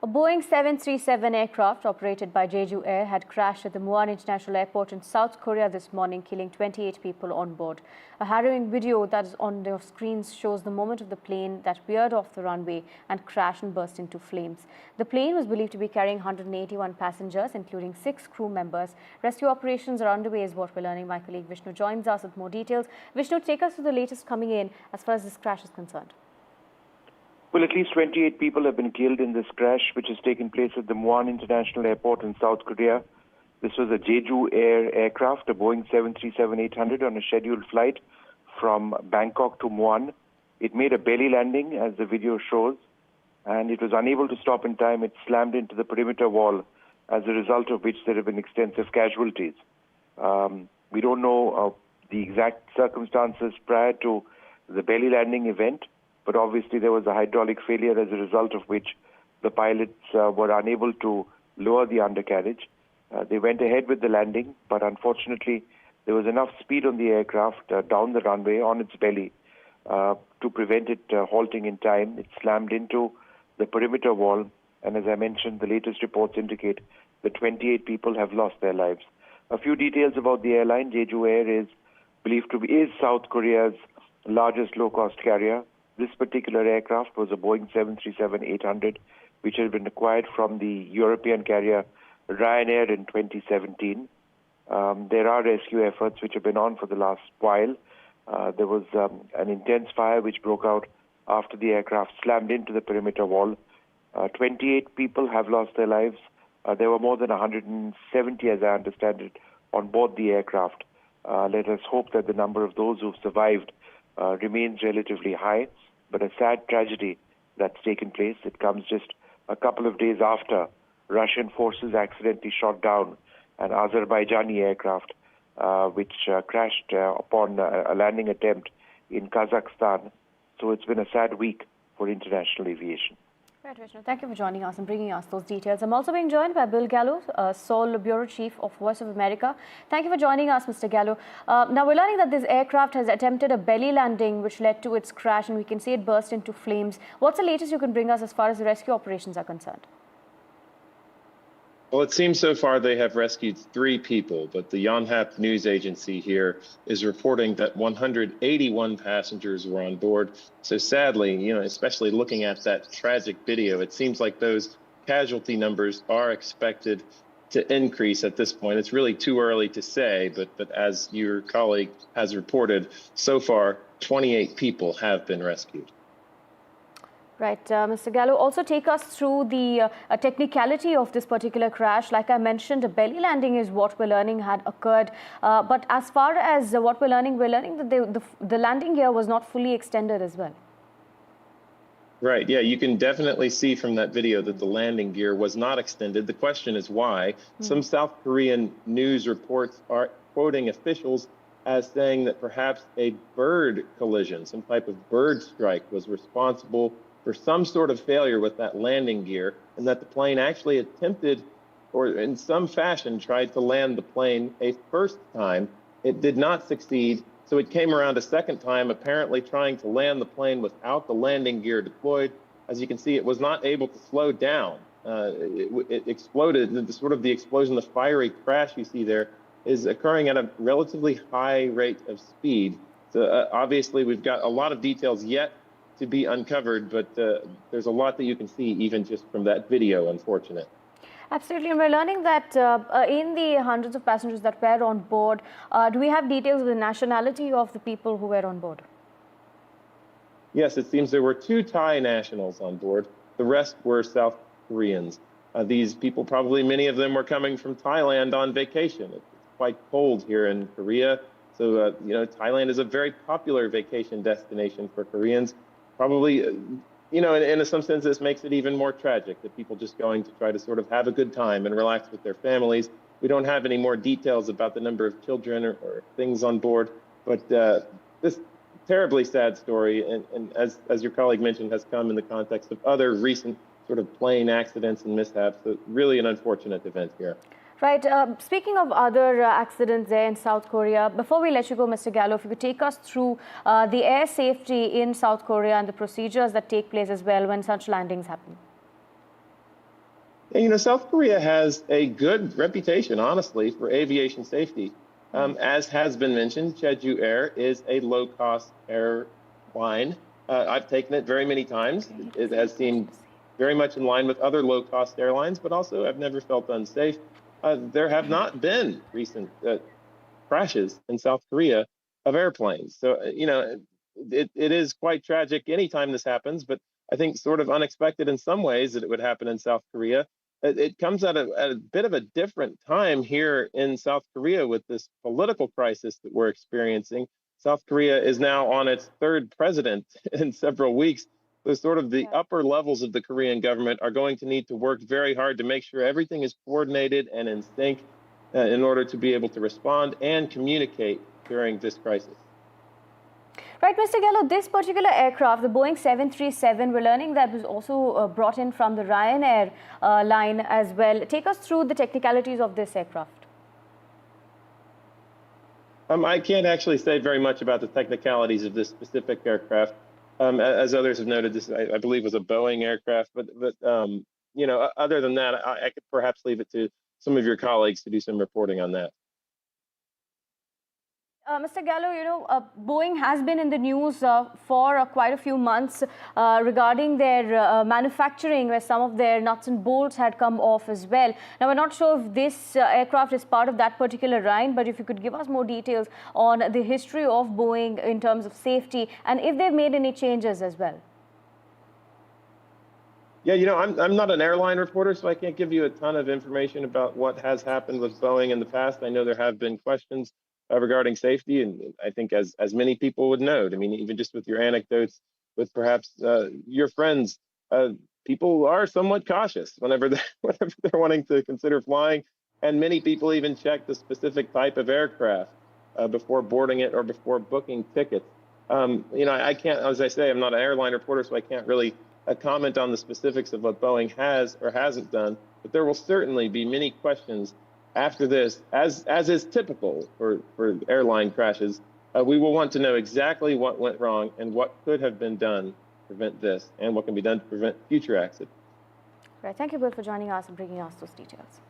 A Boeing 737 aircraft operated by Jeju Air had crashed at the Muan International Airport in South Korea this morning, killing 28 people on board. A harrowing video that is on your screens shows the moment of the plane that veered off the runway and crashed and burst into flames. The plane was believed to be carrying 181 passengers, including 6 crew members. Rescue operations are underway is what we're learning. My colleague Vishnu joins us with more details. Vishnu, take us through the latest coming in as far as this crash is concerned. Well, at least 28 people have been killed in this crash, which has taken place at the Muan International Airport in South Korea. This was a Jeju Air aircraft, a Boeing 737-800 on a scheduled flight from Bangkok to Muan. It made a belly landing, as the video shows, and it was unable to stop in time. It slammed into the perimeter wall, as a result of which there have been extensive casualties. We don't know the exact circumstances prior to the belly landing event, but obviously there was a hydraulic failure, as a result of which the pilots were unable to lower the undercarriage. They went ahead with the landing, but unfortunately there was enough speed on the aircraft down the runway on its belly to prevent it halting in time. It slammed into the perimeter wall, and as I mentioned, the latest reports indicate that 28 people have lost their lives. A few details about the airline. Jeju Air is believed to be South Korea's largest low-cost carrier. This particular aircraft was a Boeing 737-800, which had been acquired from the European carrier Ryanair in 2017. There are rescue efforts which have been on for the last while. There was an intense fire which broke out after the aircraft slammed into the perimeter wall. 28 people have lost their lives. There were more than 170, as I understand it, on board the aircraft. Let us hope that the number of those who've survived remains relatively high. But a sad tragedy that's taken place. It comes just a couple of days after Russian forces accidentally shot down an Azerbaijani aircraft which crashed upon a landing attempt in Kazakhstan. So it's been a sad week for international aviation. Right, Vishnu. Thank you for joining us and bringing us those details. I'm also being joined by Bill Gallo, Seoul Bureau Chief of Voice of America. Thank you for joining us, Mr. Gallo. Now, we're learning that this aircraft has attempted a belly landing, which led to its crash, and we can see it burst into flames. What's the latest you can bring us as far as the rescue operations are concerned? Well, it seems so far they have rescued 3 people, but the Yonhap news agency here is reporting that 181 passengers were on board. So sadly, especially looking at that tragic video, it seems like those casualty numbers are expected to increase at this point. It's really too early to say, but as your colleague has reported, so far 28 people have been rescued. Right, Mr. Gallo, also take us through the technicality of this particular crash. Like I mentioned, a belly landing is what we're learning had occurred. But as far as what we're learning that the landing gear was not fully extended as well. Right, yeah, you can definitely see from that video that the landing gear was not extended. The question is why. Some South Korean news reports are quoting officials as saying that perhaps a bird collision, some type of bird strike, was responsible for some sort of failure with that landing gear, and that the plane actually attempted, or in some fashion tried to land the plane a first time. It did not succeed, so it came around a second time, apparently trying to land the plane without the landing gear deployed. As you can see, it was not able to slow down. It exploded. The explosion, the fiery crash you see there, is occurring at a relatively high rate of speed. So obviously we've got a lot of details yet to be uncovered, but there's a lot that you can see even just from that video, unfortunately. Absolutely, and we're learning that in the hundreds of passengers that were on board, do we have details of the nationality of the people who were on board? Yes, it seems there were 2 Thai nationals on board. The rest were South Koreans. These people, probably many of them were coming from Thailand on vacation. It's quite cold here in Korea, so Thailand is a very popular vacation destination for Koreans. Probably, in some sense, this makes it even more tragic that people just going to try to sort of have a good time and relax with their families. We don't have any more details about the number of children or things on board, but this terribly sad story, and as your colleague mentioned, has come in the context of other recent sort of plane accidents and mishaps. So really an unfortunate event here. Right. Speaking of other accidents there in South Korea, before we let you go, Mr. Gallo, if you could take us through the air safety in South Korea and the procedures that take place as well when such landings happen. And, South Korea has a good reputation, honestly, for aviation safety. As has been mentioned, Jeju Air is a low-cost airline. I've taken it very many times. It has seemed very much in line with other low-cost airlines, but also I've never felt unsafe. There have not been recent crashes in South Korea of airplanes. So, it is quite tragic anytime this happens, but I think sort of unexpected in some ways that it would happen in South Korea. It comes at a bit of a different time here in South Korea with this political crisis that we're experiencing. South Korea is now on its third president in several weeks. So sort of the upper levels of the Korean government are going to need to work very hard to make sure everything is coordinated and in sync in order to be able to respond and communicate during this crisis. Right, Mr. Gallo, this particular aircraft, the Boeing 737, we're learning that was also brought in from the Ryanair line as well. Take us through the technicalities of this aircraft. I can't actually say very much about the technicalities of this specific aircraft. As others have noted, this, I believe, was a Boeing aircraft. But other than that, I could perhaps leave it to some of your colleagues to do some reporting on that. Mr. Gallo, Boeing has been in the news for quite a few months regarding their manufacturing, where some of their nuts and bolts had come off as well. Now, we're not sure if this aircraft is part of that particular line, but if you could give us more details on the history of Boeing in terms of safety and if they've made any changes as well. Yeah, I'm not an airline reporter, so I can't give you a ton of information about what has happened with Boeing in the past. I know there have been questions regarding safety, and I think as many people would note, I mean, even just with your anecdotes with perhaps your friends, people are somewhat cautious whenever they're wanting to consider flying, and many people even check the specific type of aircraft before boarding it or before booking tickets. I can't, as I say, I'm not an airline reporter, so I can't really comment on the specifics of what Boeing has or hasn't done, but there will certainly be many questions after this, as is typical for airline crashes. We will want to know exactly what went wrong and what could have been done to prevent this and what can be done to prevent future accidents. Right. Thank you both for joining us and bringing us those details.